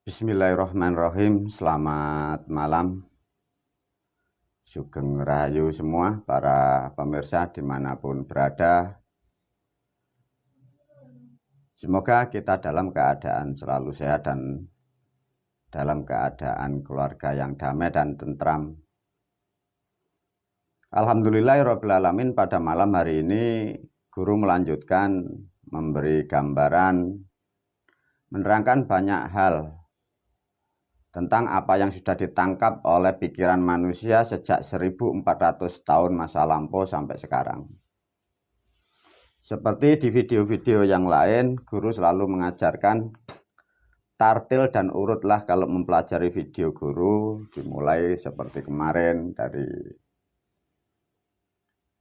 Bismillahirrahmanirrahim. Selamat malam, sugeng rahayu semua para pemirsa dimanapun berada. Semoga kita dalam keadaan selalu sehat dan dalam keadaan keluarga yang damai dan tentram. Alhamdulillahirrabbilalamin, pada malam hari ini guru melanjutkan memberi gambaran, menerangkan banyak hal tentang apa yang sudah ditangkap oleh pikiran manusia sejak 1400 tahun masa lampau sampai sekarang. Seperti di video-video yang lain, guru selalu mengajarkan tartil dan urutlah kalau mempelajari video guru, dimulai seperti kemarin dari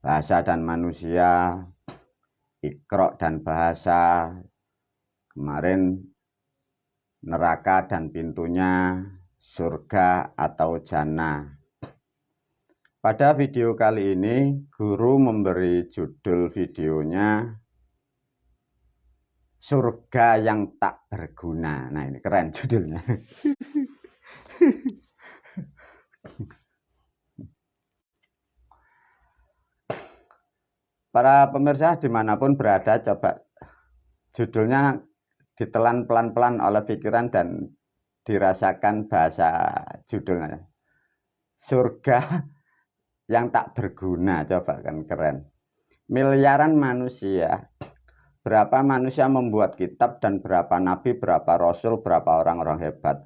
bahasa dan manusia, Iqra dan bahasa, kemarin neraka dan pintunya, surga atau jannah. Pada video kali ini, guru memberi judul videonya Surga yang Tak Berguna. Nah, ini keren judulnya. Para pemirsa dimanapun berada, coba judulnya ditelan pelan-pelan oleh pikiran dan dirasakan bahasa judulnya. Surga yang tak berguna, coba kan keren. Miliaran manusia, berapa manusia membuat kitab dan berapa nabi, berapa rasul, berapa orang-orang hebat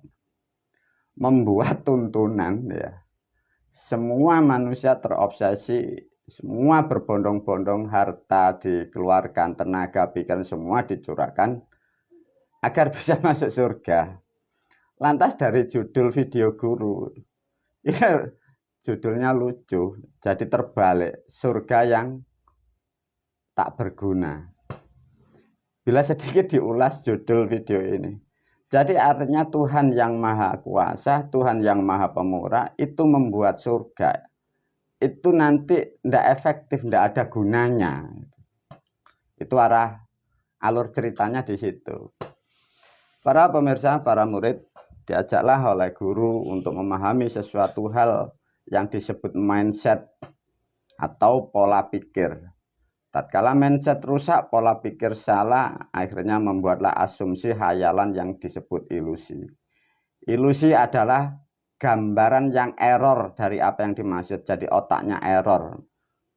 membuat tuntunan ya. Semua manusia terobsesi, semua berbondong-bondong, harta dikeluarkan, tenaga, pikiran semua dicurahkan agar bisa masuk surga. Lantas dari judul video guru, ini judulnya lucu, jadi terbalik, surga yang tak berguna. Bila sedikit diulas judul video ini, jadi artinya Tuhan yang Maha Kuasa, Tuhan yang Maha Pemurah itu membuat surga, itu nanti tidak efektif, tidak ada gunanya. Itu alur ceritanya di situ. Para pemirsa, para murid diajaklah oleh guru untuk memahami sesuatu hal yang disebut mindset atau pola pikir. Tatkala mindset rusak, pola pikir salah, akhirnya membuatlah asumsi hayalan yang disebut ilusi. Ilusi adalah gambaran yang error dari apa yang dimaksud. Jadi otaknya error,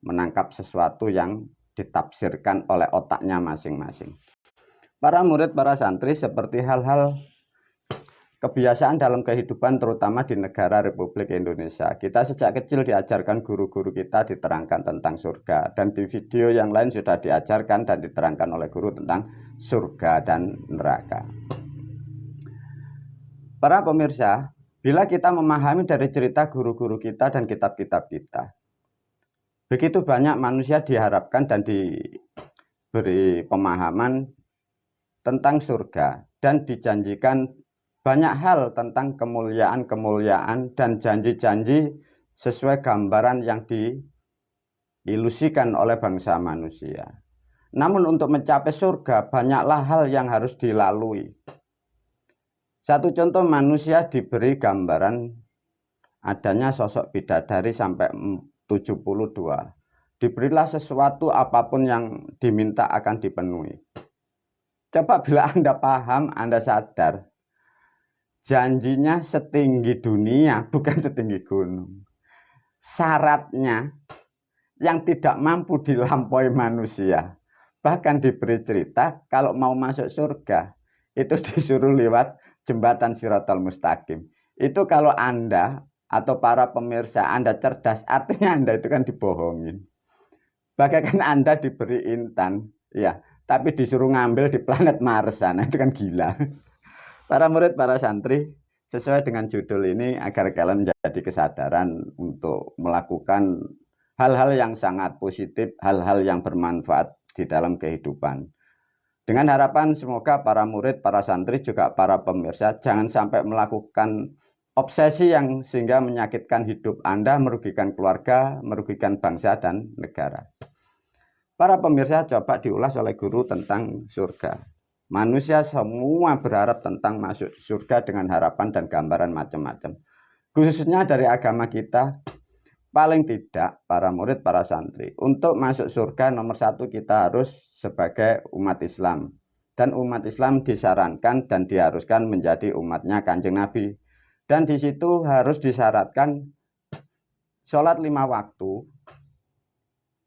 menangkap sesuatu yang ditafsirkan oleh otaknya masing-masing. Para murid, para santri, seperti hal-hal kebiasaan dalam kehidupan terutama di negara Republik Indonesia. Kita sejak kecil diajarkan guru-guru kita diterangkan tentang surga. Dan di video yang lain sudah diajarkan dan diterangkan oleh guru tentang surga dan neraka. Para pemirsa, bila kita memahami dari cerita guru-guru kita dan kitab-kitab kita, begitu banyak manusia diharapkan dan diberi pemahaman tentang surga dan dijanjikan banyak hal tentang kemuliaan-kemuliaan dan janji-janji sesuai gambaran yang diilusikan oleh bangsa manusia. Namun untuk mencapai surga banyaklah hal yang harus dilalui. Satu contoh, manusia diberi gambaran adanya sosok bidadari sampai 72. Diberilah sesuatu apapun yang diminta akan dipenuhi. Coba bila Anda paham, Anda sadar, janjinya setinggi dunia, bukan setinggi gunung. Syaratnya yang tidak mampu dilampaui manusia. Bahkan diberi cerita, kalau mau masuk surga, itu disuruh lewat jembatan Shiratal Mustaqim. Itu kalau Anda atau para pemirsa Anda cerdas, artinya Anda itu kan dibohongin. Bagaikan Anda diberi intan, ya, tapi disuruh ngambil di planet Mars sana, itu kan gila. Para murid, para santri, sesuai dengan judul ini agar kalian menjadi kesadaran untuk melakukan hal-hal yang sangat positif, hal-hal yang bermanfaat di dalam kehidupan. Dengan harapan semoga para murid, para santri, juga para pemirsa jangan sampai melakukan obsesi yang sehingga menyakitkan hidup Anda, merugikan keluarga, merugikan bangsa dan negara. Para pemirsa, coba diulas oleh guru tentang surga. Manusia semua berharap tentang masuk surga dengan harapan dan gambaran macam-macam. Khususnya dari agama kita, paling tidak para murid, para santri, untuk masuk surga nomor satu kita harus sebagai umat Islam. Dan umat Islam disarankan dan diharuskan menjadi umatnya Kanjeng Nabi. Dan di situ harus disyaratkan sholat 5 waktu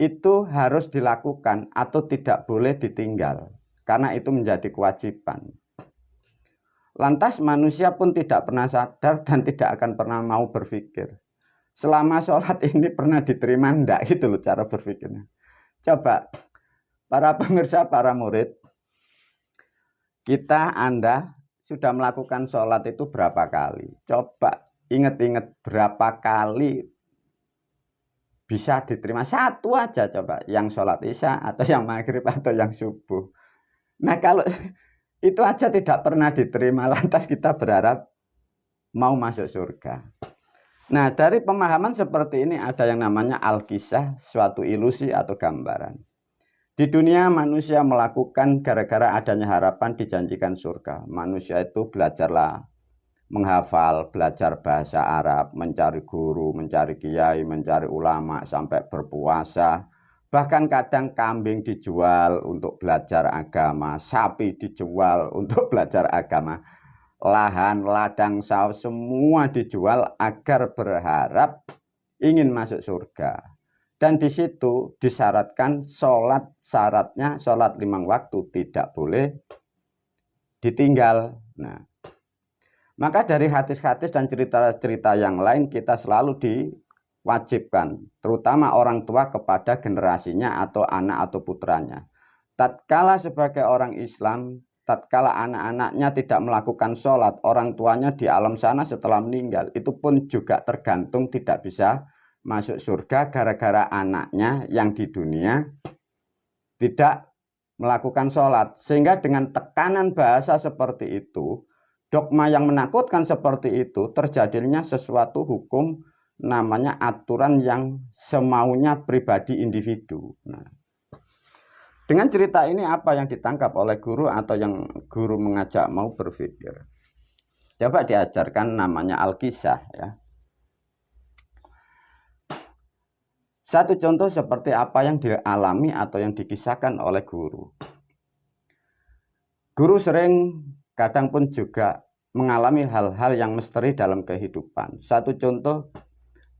itu harus dilakukan atau tidak boleh ditinggal, karena itu menjadi kewajiban. Lantas manusia pun tidak pernah sadar dan tidak akan pernah mau berpikir, selama sholat ini pernah diterima enggak, itu loh cara berpikirnya. Coba para pemirsa, para murid, Anda sudah melakukan sholat itu berapa kali? Coba ingat-ingat berapa kali bisa diterima, satu aja coba, yang sholat isya atau yang maghrib atau yang subuh. Nah kalau itu aja tidak pernah diterima, lantas kita berharap mau masuk surga. Nah dari pemahaman seperti ini ada yang namanya al-kisah, suatu ilusi atau gambaran. Di dunia manusia melakukan gara-gara adanya harapan dijanjikan surga. Manusia itu belajarlah menghafal, belajar bahasa Arab, mencari guru, mencari kiai, mencari ulama, sampai berpuasa. Bahkan kadang kambing dijual untuk belajar agama, sapi dijual untuk belajar agama, lahan, ladang, sawah, semua dijual agar berharap ingin masuk surga. Dan di situ disyaratkan sholat, syaratnya sholat 5 waktu tidak boleh ditinggal. Nah, maka dari hadis-hadis dan cerita-cerita yang lain kita selalu diwajibkan, terutama orang tua kepada generasinya atau anak atau putranya. Tatkala sebagai orang Islam, tatkala anak-anaknya tidak melakukan sholat, orang tuanya di alam sana setelah meninggal, itu pun juga tergantung tidak bisa masuk surga gara-gara anaknya yang di dunia tidak melakukan sholat. Sehingga dengan tekanan bahasa seperti itu, dogma yang menakutkan seperti itu, terjadinya sesuatu hukum namanya aturan yang semaunya pribadi individu. Nah, dengan cerita ini apa yang ditangkap oleh guru atau yang guru mengajak mau berpikir? Coba diajarkan namanya al-kisah ya. Satu contoh seperti apa yang dialami atau yang dikisahkan oleh guru. Guru sering kadang pun juga mengalami hal-hal yang misteri dalam kehidupan. Satu contoh,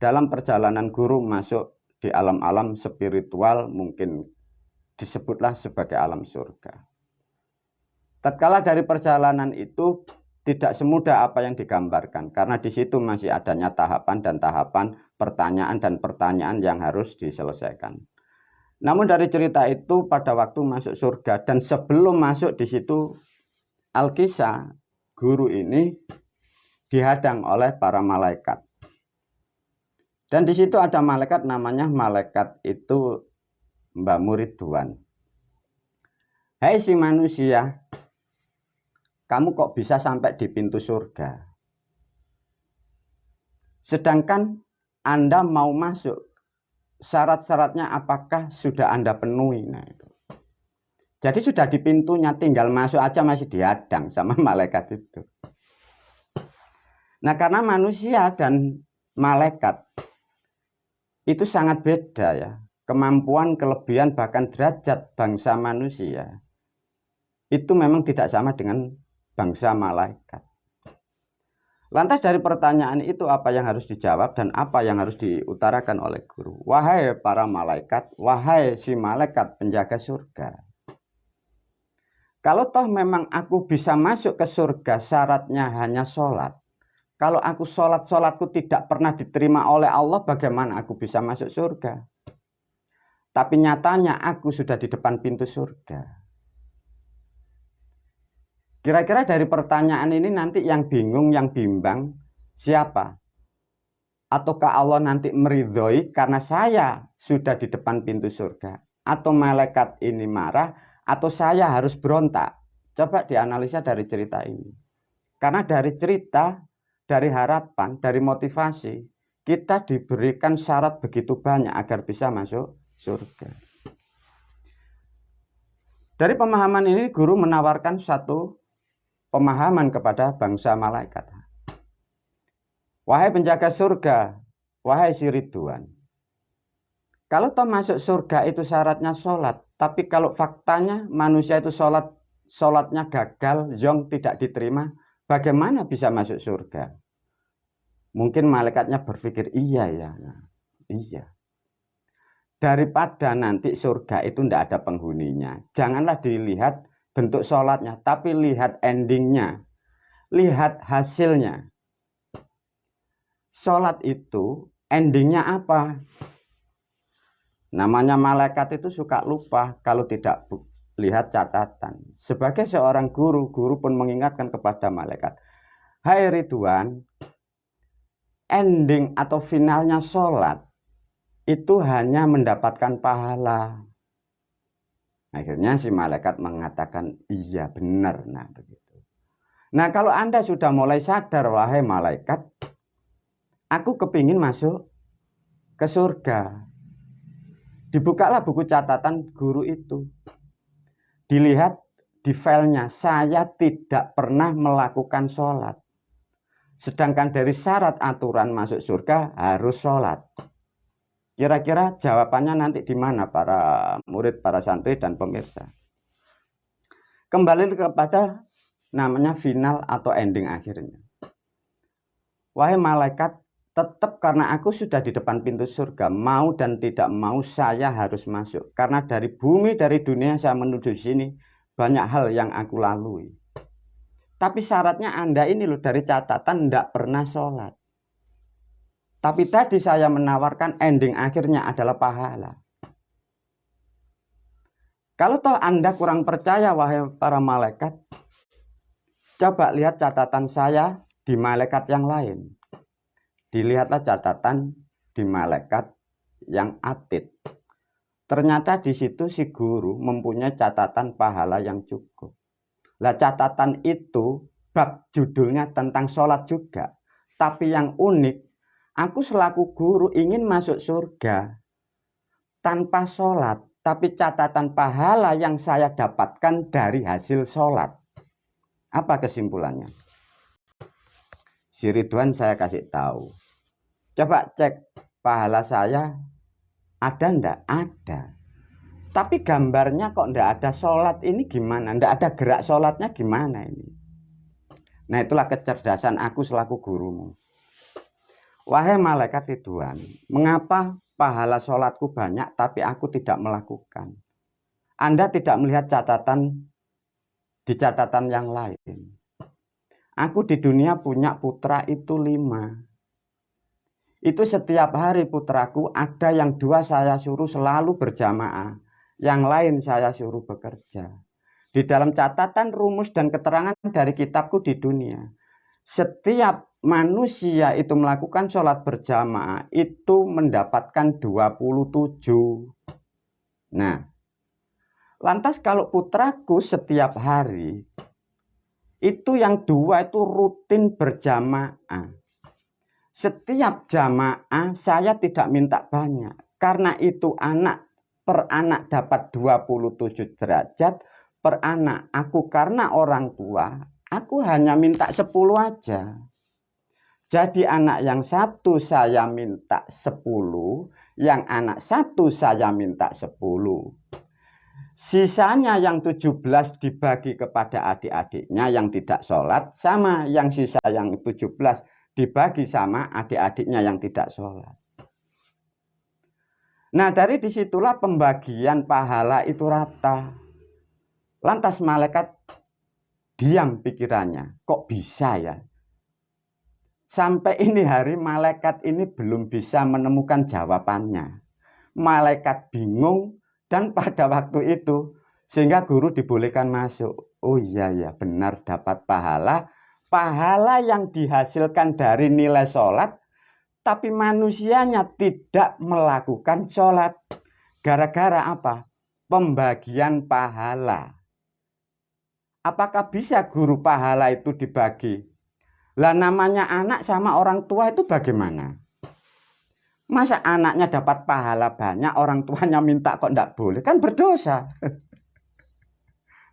dalam perjalanan guru masuk di alam-alam spiritual, mungkin disebutlah sebagai alam surga. Tatkala dari perjalanan itu tidak semudah apa yang digambarkan, karena di situ masih adanya tahapan dan tahapan, pertanyaan dan pertanyaan yang harus diselesaikan. Namun dari cerita itu pada waktu masuk surga dan sebelum masuk di situ al-kisah, guru ini dihadang oleh para malaikat. Dan di situ ada malaikat namanya malaikat itu Mbak Muridwan. Hai si manusia, kamu kok bisa sampai di pintu surga? Sedangkan Anda mau masuk, syarat-syaratnya apakah sudah Anda penuhi? Nah, itu. Jadi sudah di pintunya, tinggal masuk aja masih dihadang sama malaikat itu. Nah, karena manusia dan malaikat itu sangat beda ya. Kemampuan, kelebihan, bahkan derajat bangsa manusia itu memang tidak sama dengan bangsa malaikat. Lantas dari pertanyaan itu apa yang harus dijawab dan apa yang harus diutarakan oleh guru? Wahai para malaikat, wahai si malaikat penjaga surga. Kalau toh memang aku bisa masuk ke surga syaratnya hanya sholat. Kalau aku sholatku tidak pernah diterima oleh Allah, bagaimana aku bisa masuk surga? Tapi nyatanya aku sudah di depan pintu surga. Kira-kira dari pertanyaan ini nanti yang bingung, yang bimbang siapa? Ataukah Allah nanti meridhoi karena saya sudah di depan pintu surga? Atau malaikat ini marah? Atau saya harus berontak? Coba dianalisa dari cerita ini. Karena dari cerita, dari harapan, dari motivasi, kita diberikan syarat begitu banyak agar bisa masuk surga. Dari pemahaman ini guru menawarkan satu pemahaman kepada bangsa malaikat. Wahai penjaga surga, wahai si Ridwan, kalau toh masuk surga itu syaratnya sholat, tapi kalau faktanya manusia itu sholatnya gagal, zong, tidak diterima, bagaimana bisa masuk surga? Mungkin malaikatnya berpikir, iya ya, iya. Daripada nanti surga itu tidak ada penghuninya, janganlah dilihat bentuk sholatnya, tapi lihat endingnya, lihat hasilnya. Sholat itu endingnya apa? Namanya malaikat itu suka lupa kalau tidak lihat catatan. Sebagai seorang guru, guru pun mengingatkan kepada malaikat, hai Ridwan, ending atau finalnya sholat itu hanya mendapatkan pahala. Akhirnya si malaikat mengatakan, iya benar. Nah begitu. Nah kalau Anda sudah mulai sadar, wahai malaikat, aku kepingin masuk ke surga. Dibukalah buku catatan guru itu. Dilihat di filenya, saya tidak pernah melakukan sholat. Sedangkan dari syarat aturan masuk surga harus sholat. Kira-kira jawabannya nanti di mana para murid, para santri, dan pemirsa? Kembali kepada namanya final atau ending akhirnya. Wahai malaikat, tetap karena aku sudah di depan pintu surga, mau dan tidak mau saya harus masuk. Karena dari bumi, dari dunia saya menuju sini, banyak hal yang aku lalui. Tapi syaratnya Anda ini loh, dari catatan tidak pernah sholat. Tapi tadi saya menawarkan ending akhirnya adalah pahala. Kalau toh Anda kurang percaya, wahai para malaikat, coba lihat catatan saya di malaikat yang lain. Dilihatlah catatan di malaikat yang atid. Ternyata di situ si guru mempunyai catatan pahala yang cukup. Lah catatan itu bab judulnya tentang sholat juga. Tapi yang unik, aku selaku guru ingin masuk surga tanpa sholat. Tapi catatan pahala yang saya dapatkan dari hasil sholat. Apa kesimpulannya? Si Ridwan saya kasih tahu. Coba cek pahala saya ada ndak? Ada. Tapi gambarnya kok ndak ada sholat ini gimana? Ndak ada gerak sholatnya gimana ini? Nah itulah kecerdasan aku selaku gurumu. Wahai malaikat Ridwan, mengapa pahala sholatku banyak tapi aku tidak melakukan? Anda tidak melihat catatan di catatan yang lain. Aku di dunia punya putra itu 5. Itu setiap hari putraku ada yang 2 saya suruh selalu berjamaah, yang lain saya suruh bekerja. Di dalam catatan rumus dan keterangan dari kitabku di dunia, setiap manusia itu melakukan sholat berjamaah itu mendapatkan 27. Nah, lantas kalau putraku setiap hari itu yang 2 itu rutin berjamaah. Setiap jamaah saya tidak minta banyak. Karena itu anak per anak dapat 27 derajat per anak. Aku karena orang tua, aku hanya minta 10 aja. Jadi anak yang 1 saya minta 10, yang anak 1 saya minta 10. Sisanya yang 17 dibagi kepada adik-adiknya yang tidak sholat, sama yang sisa yang 17 dibagi sama adik-adiknya yang tidak sholat. Nah dari disitulah pembagian pahala itu rata. Lantas malaikat diam pikirannya, kok bisa ya? Sampai ini hari malaikat ini belum bisa menemukan jawabannya. Malaikat bingung dan pada waktu itu sehingga guru dibolehkan masuk. Oh iya ya benar dapat pahala. Pahala yang dihasilkan dari nilai sholat, tapi manusianya tidak melakukan sholat. Gara-gara apa? Pembagian pahala. Apakah bisa guru pahala itu dibagi? Lah namanya anak sama orang tua itu bagaimana? Masa anaknya dapat pahala banyak, orang tuanya minta kok enggak boleh? Kan berdosa.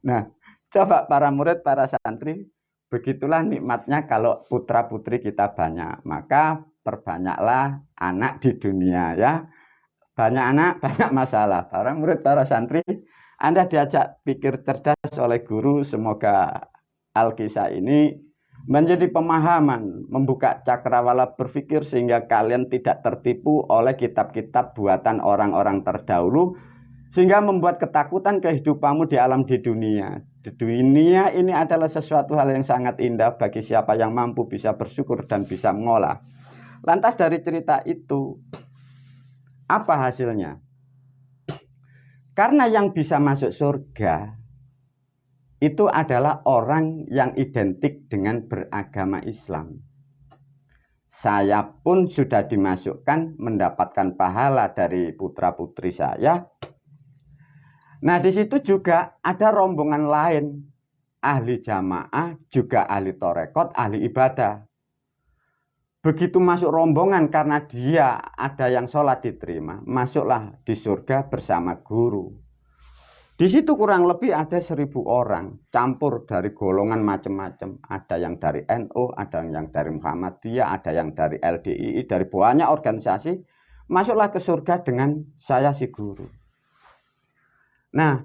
Nah, coba para murid, para santri, begitulah nikmatnya kalau putra-putri kita banyak. Maka perbanyaklah anak di dunia ya. Banyak anak, banyak masalah. Para murid, para santri, Anda diajak pikir cerdas oleh guru. Semoga Alkisah ini menjadi pemahaman, membuka cakrawala berpikir sehingga kalian tidak tertipu oleh kitab-kitab buatan orang-orang terdahulu, sehingga membuat ketakutan kehidupanmu di alam di dunia. Di dunia ini adalah sesuatu hal yang sangat indah bagi siapa yang mampu bisa bersyukur dan bisa mengolah. Lantas dari cerita itu, apa hasilnya? Karena yang bisa masuk surga itu adalah orang yang identik dengan beragama Islam. Saya pun sudah dimasukkan mendapatkan pahala dari putra-putri saya. Nah, di situ juga ada rombongan lain, ahli jamaah, juga ahli torekot, ahli ibadah. Begitu masuk rombongan karena dia ada yang sholat diterima, masuklah di surga bersama guru. Di situ kurang lebih ada 1.000 orang, campur dari golongan macam-macam. Ada yang dari NU, ada yang dari Muhammadiyah, ada yang dari LDII, dari banyak organisasi. Masuklah ke surga dengan saya si guru. Nah,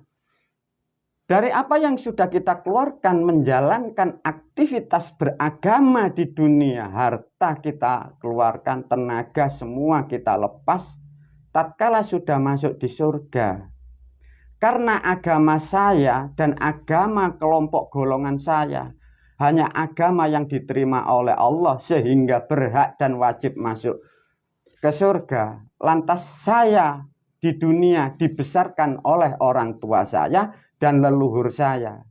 dari apa yang sudah kita keluarkan menjalankan aktivitas beragama di dunia, harta kita keluarkan, tenaga semua kita lepas, tatkala sudah masuk di surga. Karena agama saya dan agama kelompok golongan saya hanya agama yang diterima oleh Allah sehingga berhak dan wajib masuk ke surga. Lantas saya di dunia dibesarkan oleh orang tua saya dan leluhur saya.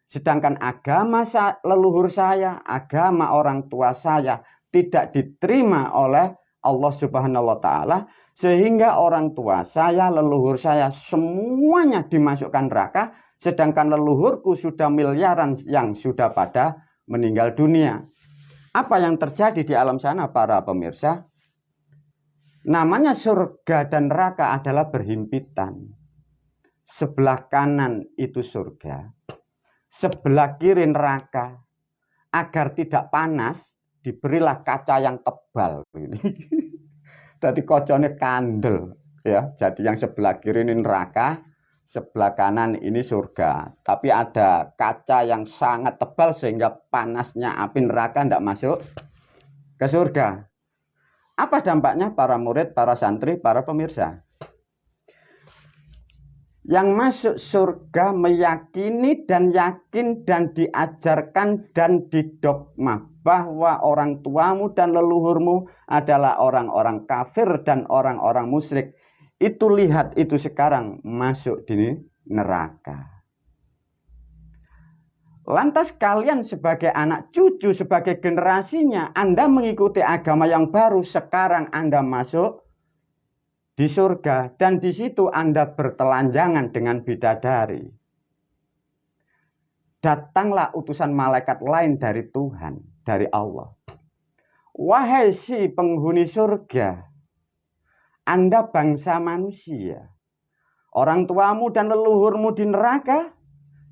Sedangkan agama leluhur saya, agama orang tua saya tidak diterima oleh Allah Subhanahu wa Ta'ala, sehingga orang tua saya, leluhur saya semuanya dimasukkan neraka, sedangkan leluhurku sudah miliaran yang sudah pada meninggal dunia. Apa yang terjadi di alam sana para pemirsa? Namanya surga dan neraka adalah berhimpitan. Sebelah kanan itu surga, sebelah kiri neraka. Agar tidak panas, diberilah kaca yang tebal. Jadi kocone kandel, ya. Jadi yang sebelah kiri ini neraka, sebelah kanan ini surga. Tapi ada kaca yang sangat tebal sehingga panasnya api neraka tidak masuk ke surga. Apa dampaknya para murid, para santri, para pemirsa? Yang masuk surga meyakini dan yakin dan diajarkan dan didogma bahwa orang tuamu dan leluhurmu adalah orang-orang kafir dan orang-orang musyrik. Itu lihat itu sekarang masuk di neraka. Lantas kalian sebagai anak cucu, sebagai generasinya, Anda mengikuti agama yang baru, sekarang Anda masuk di surga, dan di situ Anda bertelanjangan dengan bidadari. Datanglah utusan malaikat lain dari Tuhan, dari Allah. Wahai si penghuni surga, Anda bangsa manusia, orang tuamu dan leluhurmu di neraka,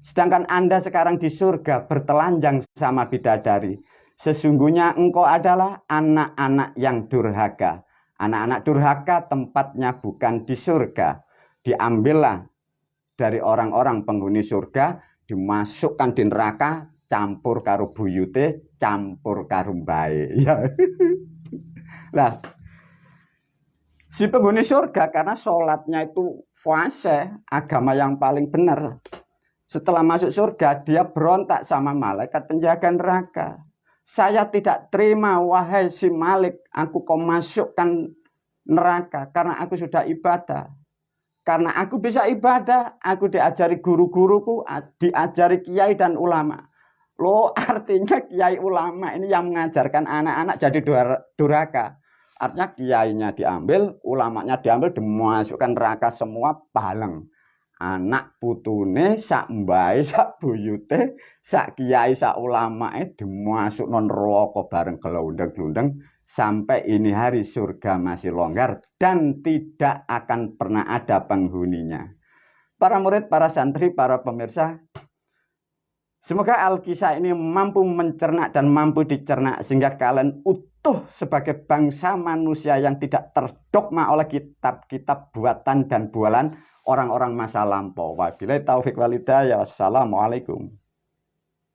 sedangkan Anda sekarang di surga bertelanjang sama bidadari. Sesungguhnya engkau adalah anak-anak yang durhaka. Anak-anak durhaka tempatnya bukan di surga. Diambillah dari orang-orang penghuni surga, dimasukkan di neraka, campur karo buyute, campur karo mbae. Ya. Nah, si penghuni surga karena sholatnya itu fase, agama yang paling benar. Setelah masuk surga, dia berontak sama malaikat penjaga neraka. Saya tidak terima, wahai si Malik, aku kau masukkan neraka karena aku sudah ibadah. Karena aku bisa ibadah, aku diajari guru-guruku, diajari kiai dan ulama. Loh, artinya kiai ulama ini yang mengajarkan anak-anak jadi durhaka. Artinya kiainya diambil, ulamanya diambil, dimasukkan neraka semua baleng. Anak putune sak mbae sak buyute sak kiai sak ulamae dimasuk non neraka bareng gelundeng-gelundeng sampai ini hari surga masih longgar dan tidak akan pernah ada penghuninya. Para murid, para santri, para pemirsa, Semoga Alkisah ini mampu mencerna dan mampu dicerna sehingga kalian utuh sebagai bangsa manusia yang tidak terdogma oleh kitab-kitab buatan dan bualan orang-orang masa lampau. Wabillahi taufik walhidayah. Wassalamualaikum.